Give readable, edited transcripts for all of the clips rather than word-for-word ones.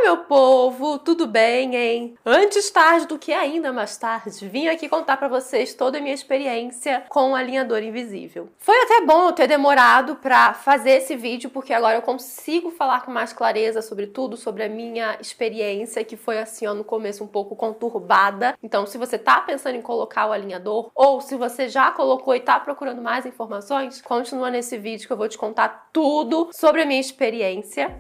meu povo, tudo bem, hein? Antes tarde do que ainda mais tarde, vim aqui contar pra vocês toda a minha experiência com o alinhador invisível. Foi até bom eu ter demorado pra fazer esse vídeo, porque agora eu consigo falar com mais clareza sobre tudo, sobre a minha experiência, que foi assim, ó, no começo um pouco conturbada. Então, se você tá pensando em colocar o alinhador, ou se você já colocou e tá procurando mais informações, continua nesse vídeo que eu vou te contar tudo sobre a minha experiência.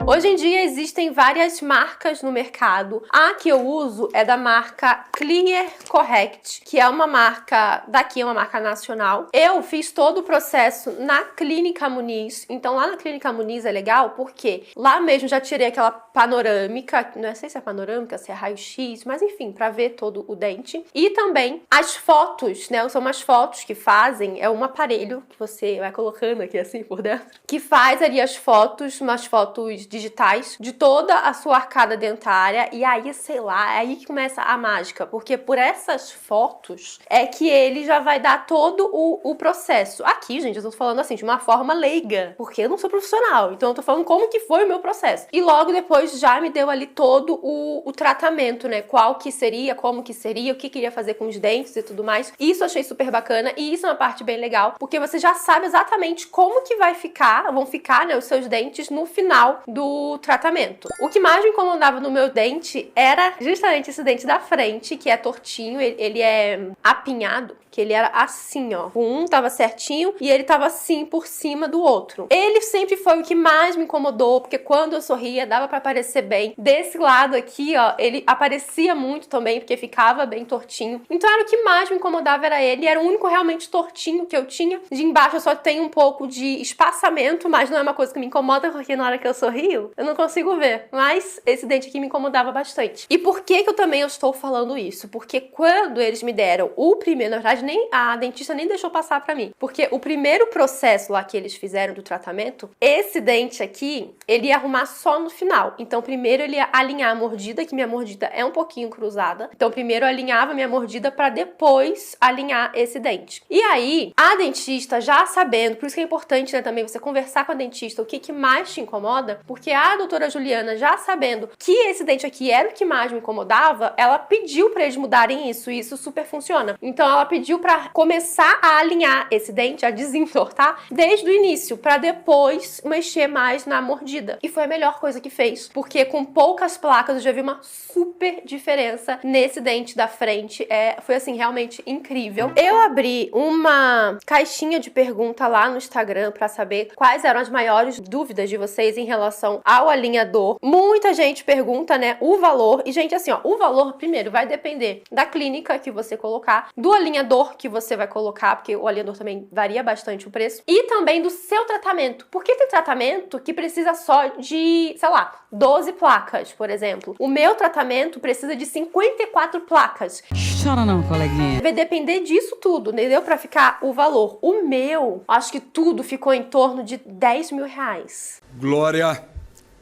Hoje em dia existem várias marcas no mercado. A que eu uso é da marca Clear Correct, que é uma marca daqui, é uma marca nacional. Eu fiz todo o processo na Clínica Muniz. Então lá na Clínica Muniz é legal porque lá mesmo já tirei aquela panorâmica, não sei se é panorâmica, se é raio-x, mas enfim, pra ver todo o dente. E também as fotos, né? São umas fotos que fazem, é um aparelho que você vai colocando aqui assim por dentro, que faz ali as fotos, umas fotos digitais de toda a sua arcada dentária, e aí, sei lá, é aí que começa a mágica, porque por essas fotos é que ele já vai dar todo o processo. Aqui, gente, eu tô falando assim, de uma forma leiga, porque eu não sou profissional, então eu tô falando como que foi o meu processo. E logo depois já me deu ali todo o tratamento, né, qual que seria, como que seria, o que queria fazer com os dentes e tudo mais. Isso eu achei super bacana, e isso é uma parte bem legal, porque você já sabe exatamente como que vão ficar, né, os seus dentes no final do tratamento. O que mais me incomodava no meu dente era justamente esse dente da frente, que é tortinho, ele é apinhado, que ele era assim, ó. Um tava certinho e ele tava assim por cima do outro. Ele sempre foi o que mais me incomodou, porque quando eu sorria dava pra aparecer bem. Desse lado aqui, ó, ele aparecia muito também, porque ficava bem tortinho. Então era o que mais me incomodava, era ele. Era o único realmente tortinho que eu tinha. De embaixo eu só tenho um pouco de espaçamento, mas não é uma coisa que me incomoda, porque na hora que eu sorrio, eu não consigo ver. Mas esse dente aqui me incomodava bastante. E por que que eu também estou falando isso? Porque quando eles me deram o primeiro, na verdade, nem a dentista nem deixou passar pra mim. Porque o primeiro processo lá que eles fizeram do tratamento, esse dente aqui, ele ia arrumar só no final. Então, primeiro ele ia alinhar a mordida, que minha mordida é um pouquinho cruzada. Então, primeiro eu alinhava minha mordida pra depois alinhar esse dente. E aí, a dentista já sabendo, por isso que é importante, né, também você conversar com a dentista o que mais te incomoda, porque a doutora Juliana, já sabendo que esse dente aqui era o que mais me incomodava, ela pediu pra eles mudarem isso, e isso super funciona. Então, ela pediu pra começar a alinhar esse dente, a desentortar, desde o início, pra depois mexer mais na mordida. E foi a melhor coisa que fez, porque com poucas placas eu já vi uma super diferença nesse dente da frente. Foi assim, realmente incrível. Eu abri uma caixinha de pergunta lá no Instagram pra saber quais eram as maiores dúvidas de vocês em relação ao alinhador. Muita gente pergunta, né, o valor. E, gente, assim, ó, o valor, primeiro, vai depender da clínica que você colocar, do alinhador que você vai colocar, porque o alinhador também varia bastante o preço, e também do seu tratamento. Porque tem tratamento que precisa só de, sei lá, 12 placas, por exemplo. O meu tratamento precisa de 54 placas. Chora não, coleguinha. Vai depender disso tudo, entendeu? Pra ficar o valor. O meu, acho que tudo ficou em torno de 10 mil reais. Glória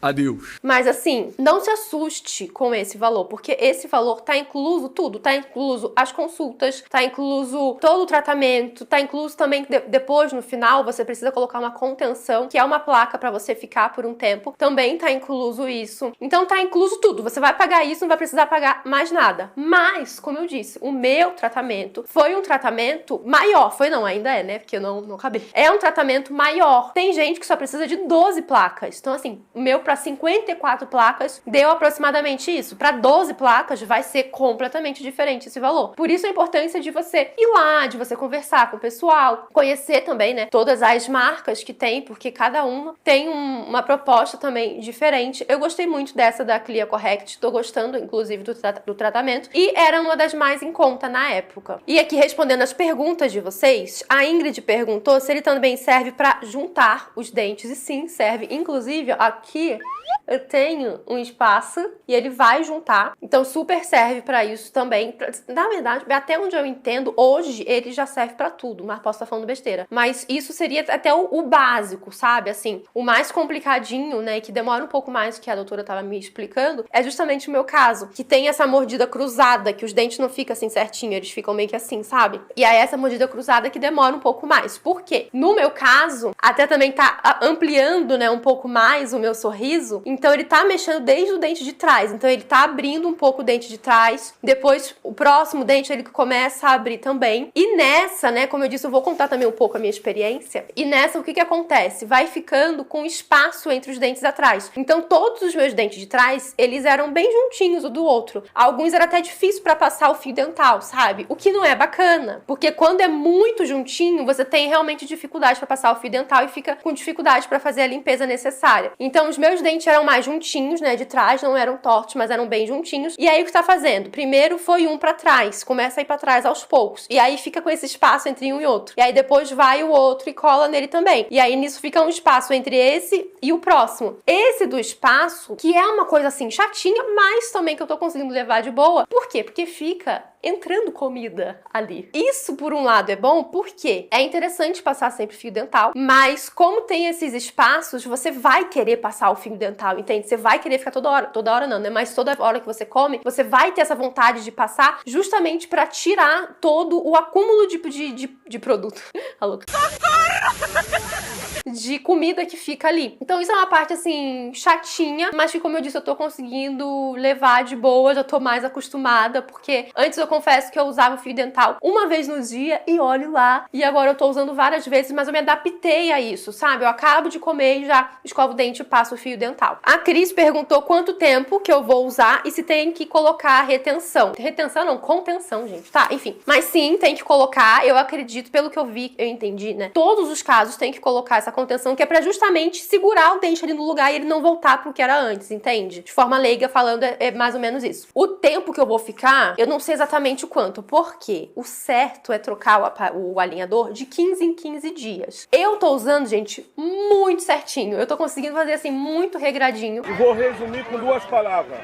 a Deus. Mas assim, não se assuste com esse valor, porque esse valor tá incluso tudo, tá incluso as consultas, tá incluso todo o tratamento, tá incluso também depois, no final, você precisa colocar uma contenção, que é uma placa pra você ficar por um tempo, também tá incluso isso. Então tá incluso tudo, você vai pagar isso, não vai precisar pagar mais nada. Mas, como eu disse, o meu tratamento foi um tratamento maior, foi não, ainda é, né, porque eu não acabei. É um tratamento maior. Tem gente que só precisa de 12 placas, então assim, o meu para 54 placas deu aproximadamente isso. Para 12 placas vai ser completamente diferente esse valor. Por isso a importância de você ir lá, de você conversar com o pessoal, conhecer também, né, todas as marcas que tem, porque cada uma tem uma proposta também diferente. Eu gostei muito dessa da Clear Correct, tô gostando inclusive do tratamento, e era uma das mais em conta na época. E aqui respondendo as perguntas de vocês, a Ingrid perguntou se ele também serve para juntar os dentes, e sim, serve. Inclusive aqui eu tenho um espaço e ele vai juntar. Então super serve pra isso também. Na verdade, até onde eu entendo, hoje ele já serve pra tudo, mas posso estar falando besteira. Mas isso seria até o básico, sabe? Assim, o mais complicadinho, né, que demora um pouco mais, que a doutora tava me explicando, é justamente o meu caso, que tem essa mordida cruzada, que os dentes não ficam assim certinho, eles ficam meio que assim, sabe? E aí essa mordida cruzada que demora um pouco mais. Por quê? No meu caso, até também tá ampliando, né, um pouco mais o meu sorriso. Então ele tá mexendo desde o dente de trás. Então ele tá abrindo um pouco o dente de trás. Depois o próximo dente ele começa a abrir também. E nessa, né, como eu disse, eu vou contar também um pouco a minha experiência. E nessa o que acontece? Vai ficando com espaço entre os dentes atrás. Então todos os meus dentes de trás, eles eram bem juntinhos um do outro. Alguns era até difícil pra passar o fio dental, sabe? O que não é bacana, porque quando é muito juntinho, você tem realmente dificuldade pra passar o fio dental e fica com dificuldade pra fazer a limpeza necessária. Então os meus dentes eram mais juntinhos, né, de trás, não eram tortos, mas eram bem juntinhos. E aí o que tá fazendo? Primeiro foi um pra trás, começa a ir pra trás aos poucos. E aí fica com esse espaço entre um e outro. E aí depois vai o outro e cola nele também. E aí nisso fica um espaço entre esse e o próximo. Esse do espaço, que é uma coisa assim chatinha, mas também que eu tô conseguindo levar de boa. Por quê? Porque fica entrando comida ali. Isso, por um lado, é bom porque é interessante passar sempre fio dental, mas como tem esses espaços, você vai querer passar o fio dental, entende? Você vai querer ficar toda hora não, né? Mas toda hora que você come, você vai ter essa vontade de passar justamente pra tirar todo o acúmulo de produto. A louca. De comida que fica ali. Então isso é uma parte, assim, chatinha, mas que, como eu disse, eu tô conseguindo levar de boa, já tô mais acostumada, porque antes eu confesso que eu usava fio dental uma vez no dia e olhe lá. E agora eu tô usando várias vezes, mas eu me adaptei a isso, sabe? Eu acabo de comer e já escovo o dente e passo o fio dental. A Cris perguntou quanto tempo que eu vou usar e se tem que colocar retenção. Retenção não, contenção, gente. Tá, enfim. Mas sim, tem que colocar. Eu acredito, pelo que eu vi, eu entendi, né? Todos os casos tem que colocar essa contenção, que é pra justamente segurar o dente ali no lugar e ele não voltar pro que era antes, entende? De forma leiga falando, é mais ou menos isso. O tempo que eu vou ficar, eu não sei exatamente o quanto, porque o certo é trocar o alinhador de 15 em 15 dias. Eu tô usando, gente, muito certinho. Eu tô conseguindo fazer assim, muito regradinho. E vou resumir com duas palavras.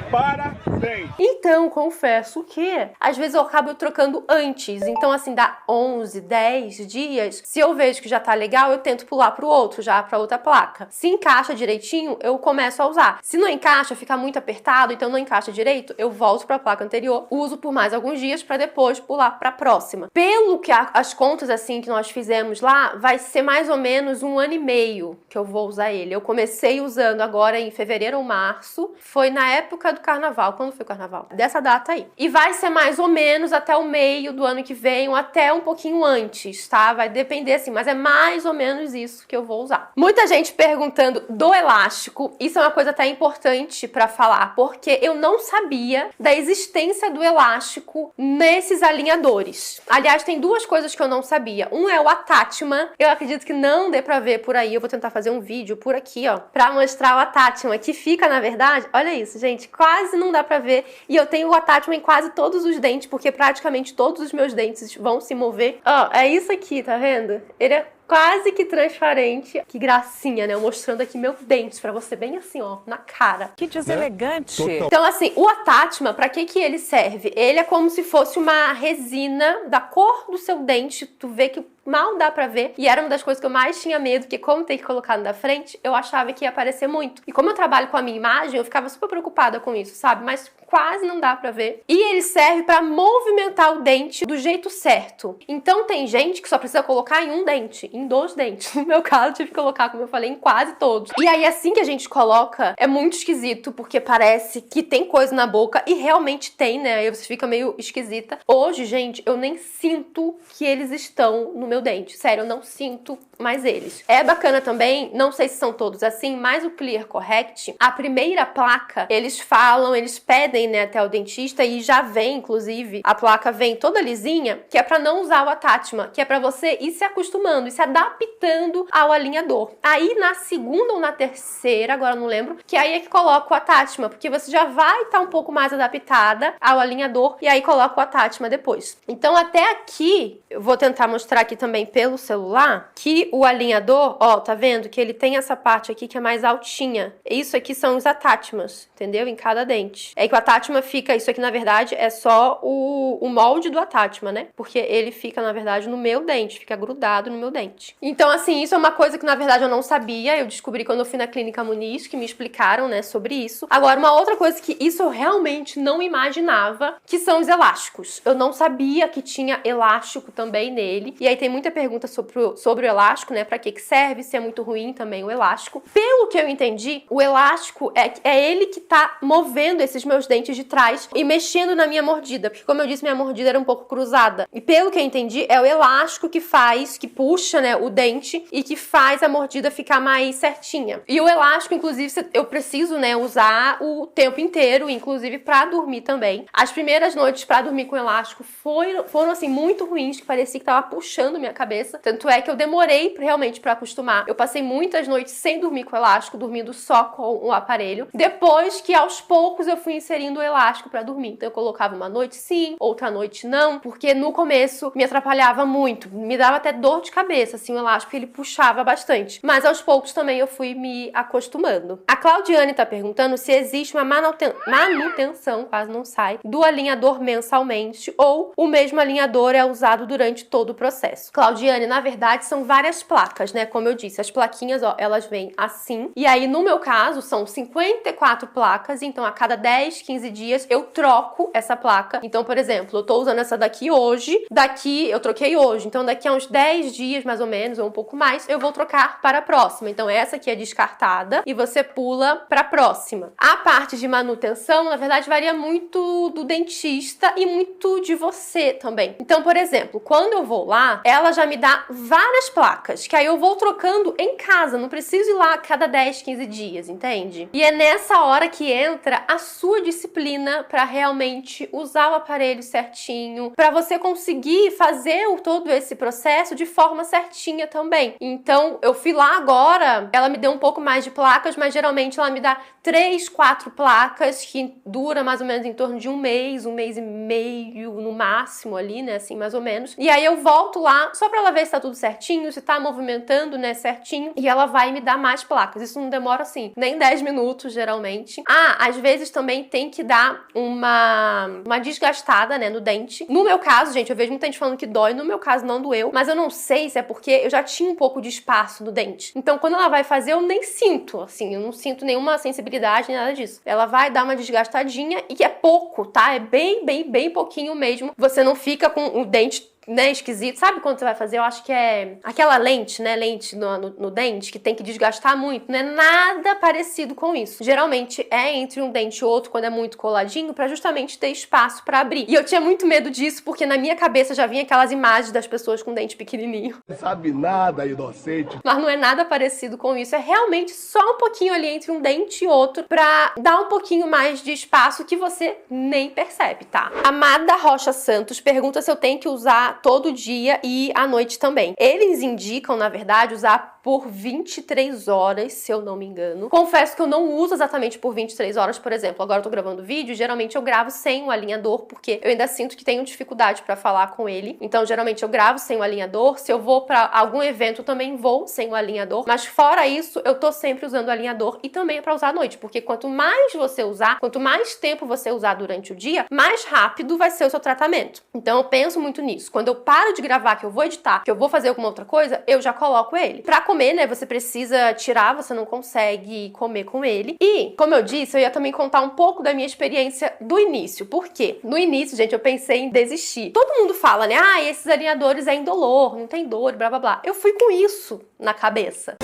Parabéns! Então, confesso que às vezes eu acabo trocando antes. Então, assim, dá 11, 10 dias. Se eu vejo que já tá legal, eu tento pular pro outro, já pra outra placa. Se encaixa direitinho, eu começo a usar. Se não encaixa, fica muito apertado, então não encaixa direito, eu volto pra placa anterior, uso por mais alguns dias pra depois pular pra próxima. Pelo que as contas, assim, que nós fizemos lá, vai ser mais ou menos 1 ano e meio que eu vou usar ele. Eu comecei usando agora em fevereiro ou março. Foi na época do carnaval. Quando foi o carnaval? Dessa data aí. E vai ser mais ou menos até o meio do ano que vem, ou até um pouquinho antes, tá? Vai depender, assim, mas é mais ou menos isso que eu vou usar. Muita gente perguntando do elástico. Isso é uma coisa até importante pra falar, porque eu não sabia da existência do elástico nesses alinhadores. Aliás, tem duas coisas que eu não sabia. Um é o Attachment. Eu acredito que não dê pra ver por aí. Eu vou tentar fazer um vídeo por aqui, ó, pra mostrar o Attachment, que fica, na verdade, olha isso, gente, quase não dá pra ver. E eu tenho o Attachment em quase todos os dentes, porque praticamente todos os meus dentes vão se mover. Ó, é isso aqui, tá vendo? Ele é quase que transparente. Que gracinha, né? Eu mostrando aqui meus dentes pra você, bem assim, ó, na cara. Que deselegante. Então, assim, o Attachment, pra que ele serve? Ele é como se fosse uma resina da cor do seu dente. Tu vê que mal dá pra ver. E era uma das coisas que eu mais tinha medo, porque como tem que colocar no da frente, eu achava que ia aparecer muito. E como eu trabalho com a minha imagem, eu ficava super preocupada com isso, sabe? Mas quase não dá pra ver. E ele serve pra movimentar o dente do jeito certo. Então tem gente que só precisa colocar em um dente, em 2 dentes. No meu caso, eu tive que colocar, como eu falei, em quase todos. E aí, assim que a gente coloca, é muito esquisito, porque parece que tem coisa na boca, e realmente tem, né? Aí você fica meio esquisita. Hoje, gente, eu nem sinto que eles estão no meu dente. Sério, eu não sinto mais eles. É bacana também, não sei se são todos assim, mas o Clear Correct, a primeira placa, eles falam, eles pedem, né, até o dentista, e já vem, inclusive, a placa vem toda lisinha, que é pra não usar o Attachment, que é pra você ir se acostumando e se adaptando ao alinhador. Aí, na segunda ou na terceira, agora eu não lembro, que aí é que coloca o Attachment, porque você já vai estar um pouco mais adaptada ao alinhador, e aí coloca o Attachment depois. Então, até aqui, eu vou tentar mostrar aqui também pelo celular que o alinhador, ó, tá vendo que ele tem essa parte aqui que é mais altinha. Isso aqui são os attachments, entendeu? Em cada dente. É que o attachment fica, isso aqui na verdade é só o molde do attachment, né? Porque ele fica na verdade no meu dente, fica grudado no meu dente. Então assim, isso é uma coisa que na verdade eu não sabia, eu descobri quando eu fui na Clínica Muniz, que me explicaram, né, sobre isso. Agora, uma outra coisa que isso eu realmente não imaginava, que são os elásticos. Eu não sabia que tinha elástico também nele. E aí tem muita pergunta sobre o elástico, né? Pra que serve, se é muito ruim também o elástico. Pelo que eu entendi, o elástico é ele que tá movendo esses meus dentes de trás e mexendo na minha mordida. Porque como eu disse, minha mordida era um pouco cruzada. E pelo que eu entendi, é o elástico que puxa, né, o dente e que faz a mordida ficar mais certinha. E o elástico, inclusive, eu preciso, né, usar o tempo inteiro, inclusive pra dormir também. As primeiras noites pra dormir com elástico foram assim, muito ruins, que parecia que tava puxando minha cabeça. Tanto é que eu demorei realmente pra acostumar. Eu passei muitas noites sem dormir com elástico, dormindo só com o aparelho. Depois que aos poucos eu fui inserindo o elástico pra dormir. Então eu colocava uma noite sim, outra noite não, porque no começo me atrapalhava muito, me dava até dor de cabeça, assim, o elástico ele puxava bastante. Mas aos poucos também eu fui me acostumando. A Claudiane tá perguntando se existe uma manutenção, quase não sai, do alinhador mensalmente ou o mesmo alinhador é usado durante todo o processo. Claudiane, na verdade, são várias placas, né? Como eu disse, as plaquinhas, ó, elas vêm assim. E aí, no meu caso, são 54 placas, então a cada 10, 15 dias eu troco essa placa. Então, por exemplo, eu tô usando essa daqui hoje, daqui eu troquei hoje, então daqui a uns 10 dias, mais ou menos, ou um pouco mais, eu vou trocar para a próxima. Então, essa aqui é descartada e você pula para a próxima. A parte de manutenção, na verdade, varia muito do dentista e muito de você também. Então, por exemplo, quando eu vou lá, ela já me dá várias placas, que aí eu vou trocando em casa, não preciso ir lá a cada 10, 15 dias, entende? E é nessa hora que entra a sua disciplina para realmente usar o aparelho certinho, para você conseguir fazer todo esse processo de forma certinha também. Então, eu fui lá agora, ela me deu um pouco mais de placas, mas geralmente ela me dá 3, 4 placas, que dura mais ou menos em torno de um mês e meio no máximo ali, né, assim, mais ou menos. E aí eu volto lá só pra ela ver se tá tudo certinho, se tá movimentando, né, certinho, e ela vai me dar mais placas. Isso não demora, assim, nem 10 minutos, geralmente. Às vezes também tem que dar uma desgastada, né, no dente. No meu caso, gente, eu vejo muita gente falando que dói, no meu caso não doeu, mas eu não sei se é porque eu já tinha um pouco de espaço no dente. Então, quando ela vai fazer, eu nem sinto, assim, eu não sinto nenhuma sensibilidade, nem nada disso. Ela vai dar uma desgastadinha e é pouco, tá? É bem pouquinho mesmo. Você não fica com o dente, né, esquisito. Sabe quando você vai fazer? Eu acho que é aquela lente, né, lente no dente, que tem que desgastar muito. Não é nada parecido com isso. Geralmente é entre um dente e outro, quando é muito coladinho, pra justamente ter espaço pra abrir. E eu tinha muito medo disso, porque na minha cabeça já vinha aquelas imagens das pessoas com dente pequenininho. Não sabe nada, inocente. Mas não é nada parecido com isso. É realmente só um pouquinho ali entre um dente e outro, pra dar um pouquinho mais de espaço que você nem percebe, tá? Amada Rocha Santos pergunta se eu tenho que usar todo dia e à noite também. Eles indicam, na verdade, usar por 23 horas, se eu não me engano. Confesso que eu não uso exatamente por 23 horas, por exemplo. Agora eu tô gravando vídeo, geralmente eu gravo sem o alinhador, porque eu ainda sinto que tenho dificuldade pra falar com ele. Então, geralmente eu gravo sem o alinhador. Se eu vou pra algum evento, eu também vou sem o alinhador. Mas fora isso, eu tô sempre usando o alinhador e também é pra usar à noite, porque quanto mais você usar, quanto mais tempo você usar durante o dia, mais rápido vai ser o seu tratamento. Então, eu penso muito nisso. Quando eu paro de gravar, que eu vou editar, que eu vou fazer alguma outra coisa, eu já coloco ele. Pra comer, né, você precisa tirar, você não consegue comer com ele. E, como eu disse, eu ia também contar um pouco da minha experiência do início. Por quê? No início, gente, eu pensei em desistir. Todo mundo fala, né, esses alinhadores é indolor, não tem dor, blá, blá, blá. Eu fui com isso na cabeça.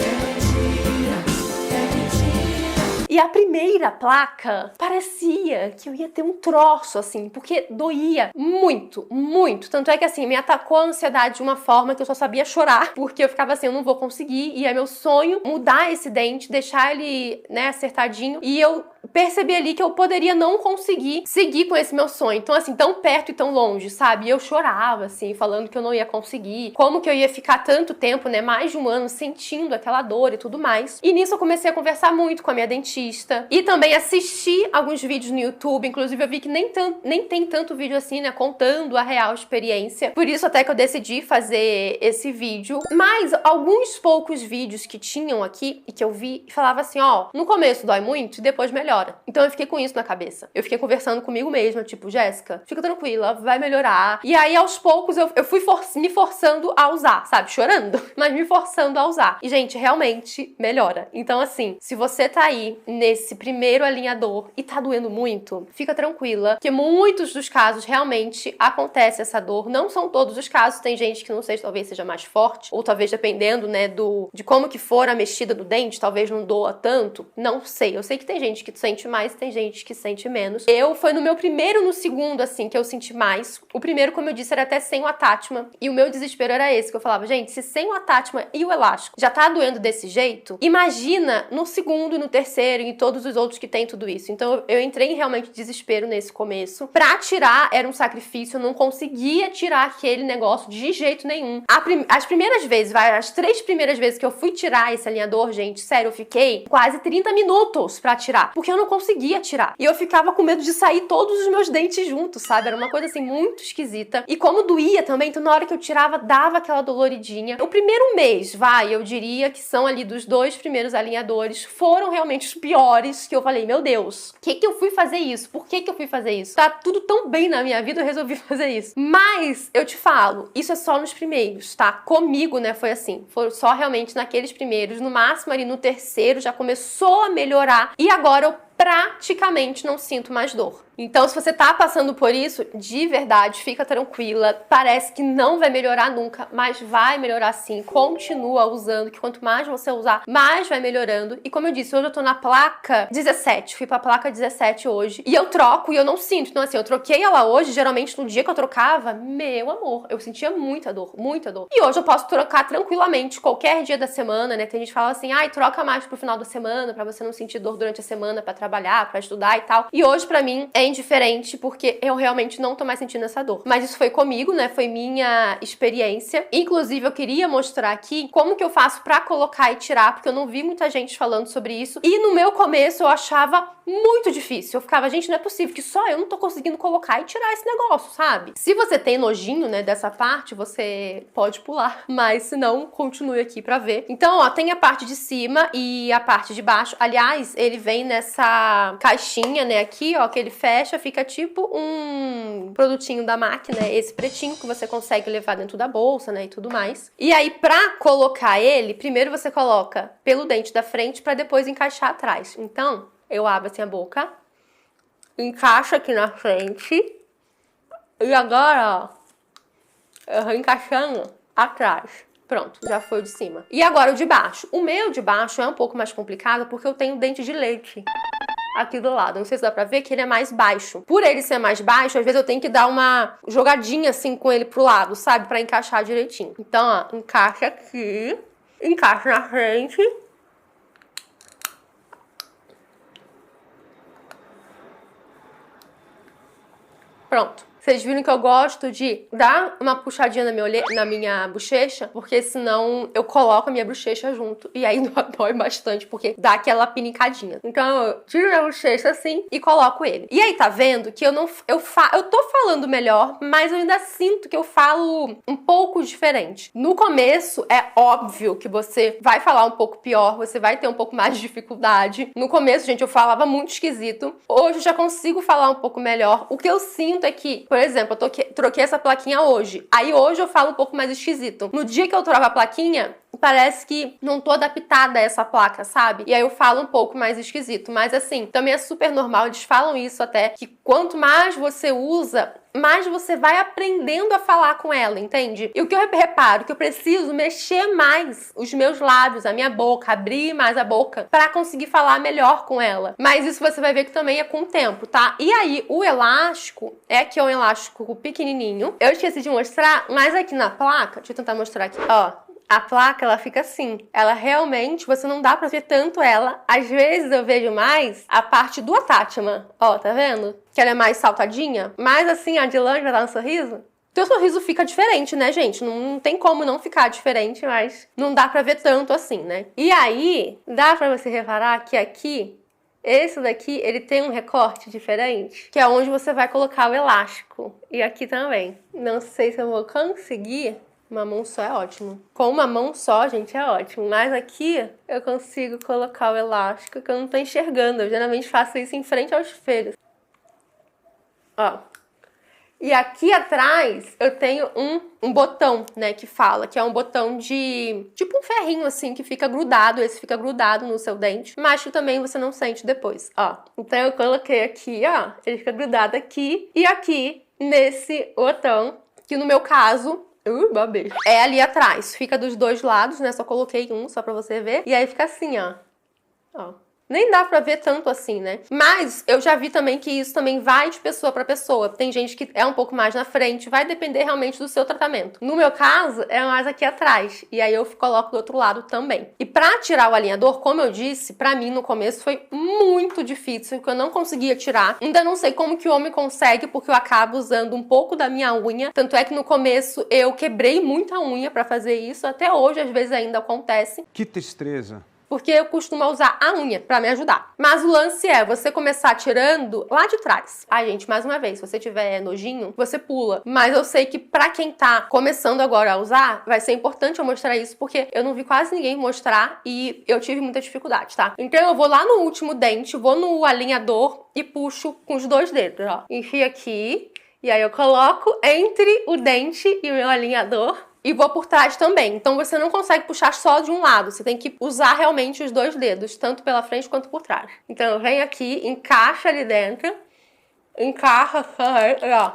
E a primeira placa parecia que eu ia ter um troço, assim, porque doía muito, muito. Tanto é que, assim, me atacou a ansiedade de uma forma que eu só sabia chorar, porque eu ficava assim, eu não vou conseguir, e é meu sonho mudar esse dente, deixar ele, né, acertadinho, e eu percebi ali que eu poderia não conseguir seguir com esse meu sonho. Então, assim, tão perto e tão longe, sabe? E eu chorava, assim, falando que eu não ia conseguir. Como que eu ia ficar tanto tempo, né? Mais de um ano sentindo aquela dor e tudo mais. E nisso eu comecei a conversar muito com a minha dentista. E também assisti alguns vídeos no YouTube. Inclusive, eu vi que nem tem tanto vídeo assim, né? Contando a real experiência. Por isso até que eu decidi fazer esse vídeo. Mas alguns poucos vídeos que tinham aqui e que eu vi, falava assim, ó, no começo dói muito e depois melhora. Então eu fiquei com isso na cabeça. Eu fiquei conversando comigo mesma, tipo, Jéssica, fica tranquila, vai melhorar. E aí, aos poucos, eu fui me forçando a usar, sabe? Chorando, mas me forçando a usar. E, gente, realmente melhora. Então, assim, se você tá aí nesse primeiro alinhador e tá doendo muito, fica tranquila, que muitos dos casos realmente acontece essa dor. Não são todos os casos, tem gente que não sei, talvez seja mais forte, ou talvez dependendo, né, de como que for a mexida do dente, talvez não doa tanto. Não sei. Eu sei que tem gente que sente mais, tem gente que sente menos. Foi no meu primeiro, no segundo, assim, que eu senti mais. O primeiro, como eu disse, era até sem o attachment. E o meu desespero era esse, que eu falava, gente, se sem o attachment e o elástico já tá doendo desse jeito, imagina no segundo, no terceiro e em todos os outros que tem tudo isso. Então, eu entrei em realmente desespero nesse começo. Pra tirar, era um sacrifício, eu não conseguia tirar aquele negócio de jeito nenhum. As primeiras vezes, as 3 primeiras vezes que eu fui tirar esse alinhador, gente, sério, eu fiquei quase 30 minutos pra tirar, porque eu não conseguia tirar. E eu ficava com medo de sair todos os meus dentes juntos, sabe? Era uma coisa assim muito esquisita. E como doía também, então na hora que eu tirava, dava aquela doloridinha. O primeiro mês, eu diria que são ali dos 2 primeiros alinhadores, foram realmente os piores, que eu falei, meu Deus, que eu fui fazer isso? Por que eu fui fazer isso? Tá tudo tão bem na minha vida, eu resolvi fazer isso. Mas, eu te falo, isso é só nos primeiros, tá? Comigo, né, foi assim. Foi só realmente naqueles primeiros, no máximo ali no terceiro já começou a melhorar. E agora eu praticamente não sinto mais dor. Então, se você tá passando por isso, de verdade, fica tranquila. Parece que não vai melhorar nunca, mas vai melhorar sim. Continua usando, que quanto mais você usar, mais vai melhorando. E como eu disse, hoje eu tô na placa 17. Fui pra placa 17 hoje. E eu troco e eu não sinto. Então, assim, eu troquei ela hoje. Geralmente, no dia que eu trocava, meu amor, eu sentia muita dor, muita dor. E hoje eu posso trocar tranquilamente, qualquer dia da semana, né? Tem gente que fala assim, ai, troca mais pro final da semana, pra você não sentir dor durante a semana, pra trabalhar, pra estudar e tal. E hoje, pra mim, é indiferente, porque eu realmente não tô mais sentindo essa dor. Mas isso foi comigo, né? Foi minha experiência. Inclusive, eu queria mostrar aqui como que eu faço pra colocar e tirar, porque eu não vi muita gente falando sobre isso. E no meu começo, eu achava muito difícil. Eu ficava, gente, não é possível que só eu não tô conseguindo colocar e tirar esse negócio, sabe? Se você tem nojinho, né, dessa parte, você pode pular. Mas se não, continue aqui pra ver. Então, ó, tem a parte de cima e a parte de baixo. Aliás, ele vem nessa caixinha, né, aqui, ó, que ele fecha, fica tipo um produtinho da MAC, né, esse pretinho que você consegue levar dentro da bolsa, né, e tudo mais. E aí, pra colocar ele, primeiro você coloca pelo dente da frente pra depois encaixar atrás. Então, eu abro assim a boca, encaixo aqui na frente e agora, ó, eu vou encaixando atrás. Pronto, já foi o de cima. E agora o de baixo. O meu de baixo é um pouco mais complicado porque eu tenho dente de leite aqui do lado. Não sei se dá pra ver que ele é mais baixo. Por ele ser mais baixo, às vezes eu tenho que dar uma jogadinha assim com ele pro lado, sabe? Pra encaixar direitinho. Então, ó, encaixa aqui, encaixa na frente. Pronto. Vocês viram que eu gosto de dar uma puxadinha na minha bochecha, porque senão eu coloco a minha bochecha junto e aí dói bastante, porque dá aquela pinicadinha. Então eu tiro a bochecha assim e coloco ele. E aí tá vendo que eu tô falando melhor, mas eu ainda sinto que eu falo um pouco diferente. No começo é óbvio que você vai falar um pouco pior, você vai ter um pouco mais de dificuldade. No começo, gente, eu falava muito esquisito. Hoje eu já consigo falar um pouco melhor. O que eu sinto é que, por exemplo, eu troquei essa plaquinha hoje. Aí hoje eu falo um pouco mais esquisito. No dia que eu troco a plaquinha, parece que não tô adaptada a essa placa, sabe? E aí eu falo um pouco mais esquisito. Mas assim, também é super normal. Eles falam isso até, que quanto mais você usa, mais você vai aprendendo a falar com ela, entende? E o que eu reparo, que eu preciso mexer mais os meus lábios, a minha boca, abrir mais a boca pra conseguir falar melhor com ela. Mas isso você vai ver que também é com o tempo, tá? E aí, o elástico é que é um elástico pequenininho. Eu esqueci de mostrar, mas aqui na placa, deixa eu tentar mostrar aqui, ó. A placa, ela fica assim. Ela realmente, você não dá pra ver tanto ela. Às vezes eu vejo mais a parte do attachment. Ó, tá vendo? Que ela é mais saltadinha. Mas assim, a de lã já tá no sorriso. Teu sorriso fica diferente, né, gente? Não tem como não ficar diferente, mas não dá pra ver tanto assim, né? E aí, dá pra você reparar que aqui, esse daqui, ele tem um recorte diferente, que é onde você vai colocar o elástico. E aqui também. Não sei se eu vou conseguir. Uma mão só é ótimo. Com uma mão só, gente, é ótimo. Mas aqui eu consigo colocar o elástico que eu não tô enxergando. Eu geralmente faço isso em frente ao espelho. Ó. E aqui atrás eu tenho um botão, né, que fala, que é um botão de... tipo um ferrinho, assim, que fica grudado. Esse fica grudado no seu dente, mas que também você não sente depois, ó. Então eu coloquei aqui, ó. Ele fica grudado aqui e aqui nesse botão, que no meu caso... babei. É ali atrás, fica dos dois lados, né? Só coloquei um, só pra você ver. E aí fica assim, ó. Ó. Nem dá pra ver tanto assim, né? Mas eu já vi também que isso também vai de pessoa pra pessoa. Tem gente que é um pouco mais na frente, vai depender realmente do seu tratamento. No meu caso, é mais aqui atrás. E aí eu coloco do outro lado também. E pra tirar o alinhador, como eu disse, pra mim no começo foi muito difícil, porque eu não conseguia tirar. Ainda não sei como que o homem consegue, porque eu acabo usando um pouco da minha unha. Tanto é que no começo eu quebrei muita unha pra fazer isso. Até hoje, às vezes, ainda acontece. Que tristeza. Porque eu costumo usar a unha pra me ajudar. Mas o lance é você começar tirando lá de trás. Ai, gente, mais uma vez, se você tiver nojinho, você pula. Mas eu sei que pra quem tá começando agora a usar, vai ser importante eu mostrar isso, porque eu não vi quase ninguém mostrar e eu tive muita dificuldade, tá? Então eu vou lá no último dente, vou no alinhador e puxo com os dois dedos, ó. Enfio aqui, e aí eu coloco entre o dente e o meu alinhador. E vou por trás também. Então você não consegue puxar só de um lado. Você tem que usar realmente os dois dedos, tanto pela frente quanto por trás. Então eu venho aqui, encaixa ali dentro. Encaixa, ó.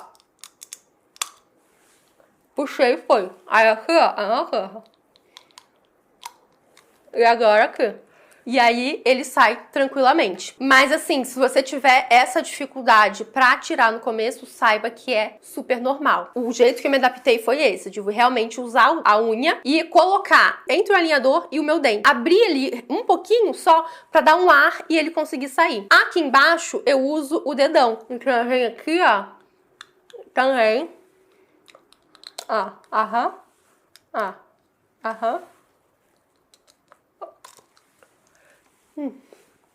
Puxei e foi. Aí aqui, ó. E agora aqui. E aí ele sai tranquilamente. Mas assim, se você tiver essa dificuldade pra tirar no começo, saiba que é super normal. O jeito que eu me adaptei foi esse, de realmente usar a unha e colocar entre o alinhador e o meu dente. Abrir ali um pouquinho só pra dar um ar e ele conseguir sair. Aqui embaixo eu uso o dedão. Então eu venho aqui, ó, também. Ó, aham. Ó, aham.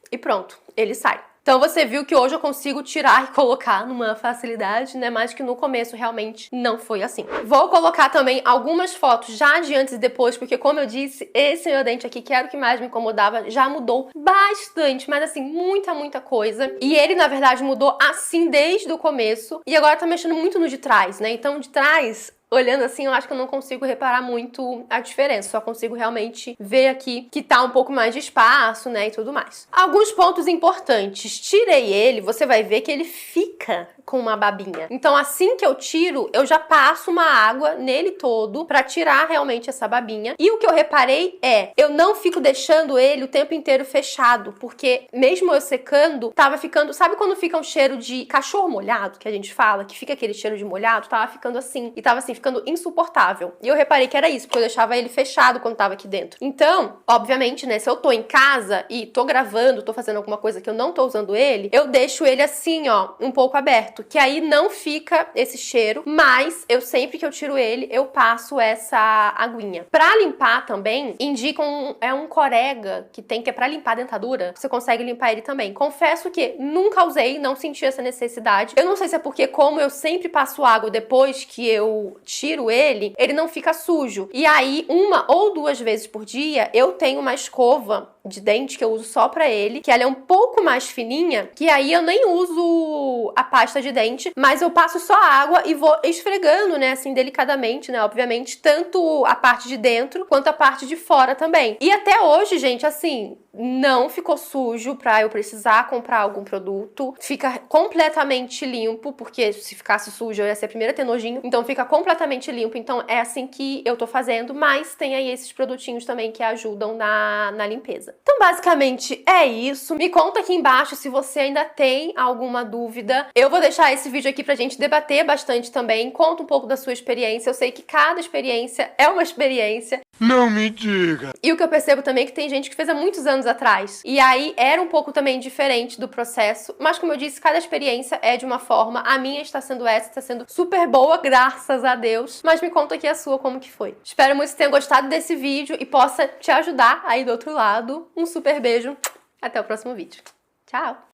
E pronto, ele sai. Então você viu que hoje eu consigo tirar e colocar numa facilidade, né? Mas que no começo realmente não foi assim. Vou colocar também algumas fotos já de antes e depois, porque como eu disse, esse meu dente aqui, que era o que mais me incomodava, já mudou bastante, mas assim, muita coisa. E ele, na verdade, mudou assim desde o começo. E agora tá mexendo muito no de trás, né? Então, de trás... olhando assim, eu acho que eu não consigo reparar muito a diferença. Só consigo realmente ver aqui que tá um pouco mais de espaço, né, e tudo mais. Alguns pontos importantes. Tirei ele, você vai ver que ele fica com uma babinha. Então, assim que eu tiro, eu já passo uma água nele todo pra tirar realmente essa babinha. E o que eu reparei é, eu não fico deixando ele o tempo inteiro fechado, porque mesmo eu secando, tava ficando... sabe quando fica um cheiro de cachorro molhado, que a gente fala? Que fica aquele cheiro de molhado? Tava ficando assim. E tava assim, ficando insuportável. E eu reparei que era isso, porque eu deixava ele fechado quando tava aqui dentro. Então, obviamente, né, se eu tô em casa e tô gravando, tô fazendo alguma coisa que eu não tô usando ele, eu deixo ele assim, ó, um pouco aberto, que aí não fica esse cheiro, mas eu sempre que eu tiro ele, eu passo essa aguinha. Pra limpar também, indicam um Corega que tem, que é pra limpar a dentadura, você consegue limpar ele também. Confesso que nunca usei, não senti essa necessidade. Eu não sei se é porque como eu sempre passo água depois que eu tiro ele não fica sujo. E aí, uma ou duas vezes por dia, eu tenho uma escova de dente que eu uso só pra ele, que ela é um pouco mais fininha, que aí eu nem uso a pasta de dente, mas eu passo só água e vou esfregando, né, assim, delicadamente, né, obviamente, tanto a parte de dentro quanto a parte de fora também. E até hoje, gente, assim, não ficou sujo pra eu precisar comprar algum produto, fica completamente limpo, porque se ficasse sujo eu ia ser a primeira a ter nojinho, então fica completamente limpo, então é assim que eu tô fazendo, mas tem aí esses produtinhos também que ajudam na limpeza. Então basicamente é isso, me conta aqui embaixo se você ainda tem alguma dúvida, eu vou deixar esse vídeo aqui pra gente debater bastante também, conta um pouco da sua experiência, eu sei que cada experiência é uma experiência. Não me diga. E o que eu percebo também é que tem gente que fez há muitos anos atrás. E aí era um pouco também diferente do processo. Mas como eu disse, cada experiência é de uma forma. A minha está sendo essa, está sendo super boa, graças a Deus. Mas me conta aqui a sua, como que foi. Espero muito que tenha gostado desse vídeo e possa te ajudar aí do outro lado. Um super beijo. Até o próximo vídeo. Tchau!